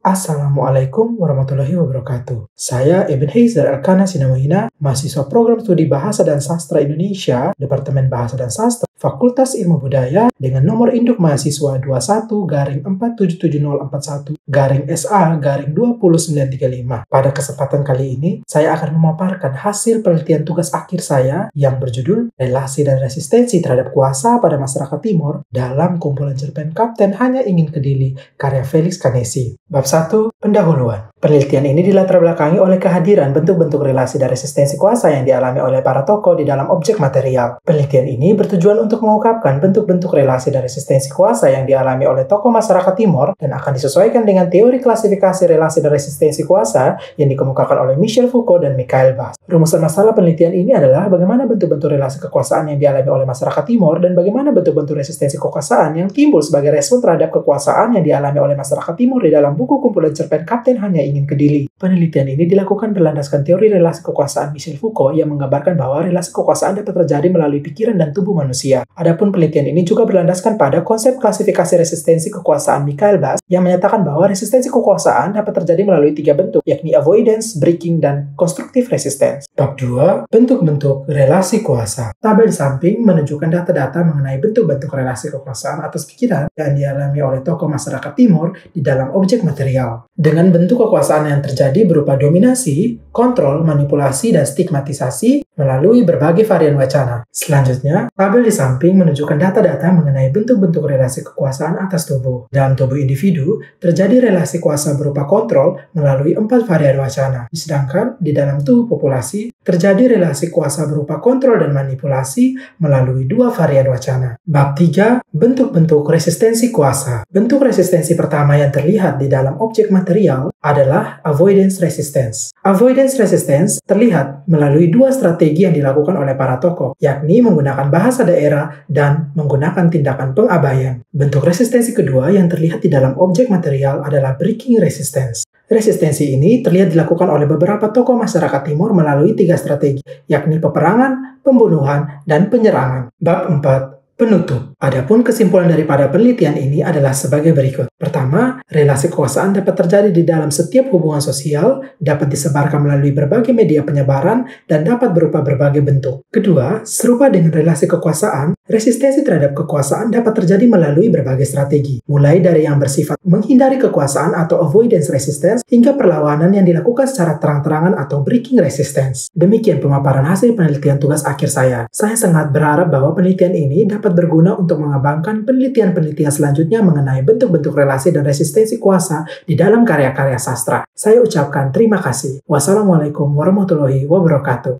Assalamualaikum warahmatullahi wabarakatuh. Saya Ibn Heizer Elkana Sinamahina, mahasiswa program studi Bahasa dan Sastra Indonesia, Departemen Bahasa dan Sastra, Fakultas Ilmu Budaya, dengan nomor induk mahasiswa 21-477141-SA-20935. Pada kesempatan kali ini, saya akan memaparkan hasil penelitian tugas akhir saya yang berjudul Relasi dan Resistensi Terhadap Kuasa pada Masyarakat Timur dalam kumpulan cerpen Kapten Hanya Ingin Kedili, karya Felix Kanesi. Bab 1. Pendahuluan. Penelitian ini dilatar belakangi oleh kehadiran bentuk-bentuk relasi dan resistensi kuasa yang dialami oleh para tokoh di dalam objek material. Penelitian ini bertujuan untuk mengungkapkan bentuk-bentuk relasi dan resistensi kuasa yang dialami oleh tokoh masyarakat Timor dan akan disesuaikan dengan teori klasifikasi relasi dan resistensi kuasa yang dikemukakan oleh Michel Foucault dan Michael Bas. Rumusan masalah penelitian ini adalah bagaimana bentuk-bentuk relasi kekuasaan yang dialami oleh masyarakat Timor dan bagaimana bentuk-bentuk resistensi kekuasaan yang timbul sebagai respon terhadap kekuasaan yang dialami oleh masyarakat Timor di dalam buku kumpulan cerpen Kapten Hanya Ingin Kedili. Penelitian ini dilakukan berlandaskan teori relasi kekuasaan Michel Foucault yang menggambarkan bahwa relasi kekuasaan dapat terjadi melalui pikiran dan tubuh manusia. Adapun penelitian ini juga berlandaskan pada konsep klasifikasi resistensi kekuasaan Michael Bas yang menyatakan bahwa resistensi kekuasaan dapat terjadi melalui 3 bentuk, yakni avoidance, breaking, dan constructive resistance. Bab 2. Bentuk-bentuk relasi kuasa. Tabel di samping menunjukkan data-data mengenai bentuk-bentuk relasi kekuasaan atas pikiran yang dialami oleh tokoh masyarakat Timur di dalam objek material. Dengan bentuk kekuasaan yang terjadi berupa dominasi, kontrol, manipulasi, dan stigmatisasi melalui berbagai varian wacana. Selanjutnya, tabel di samping menunjukkan data-data mengenai bentuk-bentuk relasi kekuasaan atas tubuh. Dalam tubuh individu, terjadi relasi kuasa berupa kontrol melalui 4 varian wacana. Sedangkan di dalam tubuh populasi, terjadi relasi kuasa berupa kontrol dan manipulasi melalui 2 varian wacana. Bab 3. Bentuk-bentuk resistensi kuasa. Bentuk resistensi pertama yang terlihat di dalam objek material adalah avoidance resistance. Avoidance resistance terlihat melalui 2 strategi yang dilakukan oleh para tokoh, yakni menggunakan bahasa daerah dan menggunakan tindakan pengabaian. Bentuk resistensi kedua yang terlihat di dalam objek material adalah breaking resistance. Resistensi ini terlihat dilakukan oleh beberapa tokoh masyarakat Timur melalui 3 strategi, yakni peperangan, pembunuhan, dan penyerangan. Bab 4. Penutup. Adapun kesimpulan daripada penelitian ini adalah sebagai berikut. Pertama, relasi kekuasaan dapat terjadi di dalam setiap hubungan sosial, dapat disebarkan melalui berbagai media penyebaran, dan dapat berupa berbagai bentuk. Kedua, serupa dengan relasi kekuasaan, resistensi terhadap kekuasaan dapat terjadi melalui berbagai strategi, mulai dari yang bersifat menghindari kekuasaan atau avoidance resistance, hingga perlawanan yang dilakukan secara terang-terangan atau breaking resistance. Demikian pemaparan hasil penelitian tugas akhir saya. Saya sangat berharap bahwa penelitian ini dapat berguna untuk mengembangkan penelitian-penelitian selanjutnya mengenai bentuk-bentuk relasi dan resistensi kuasa di dalam karya-karya sastra. Saya ucapkan terima kasih. Wassalamualaikum warahmatullahi wabarakatuh.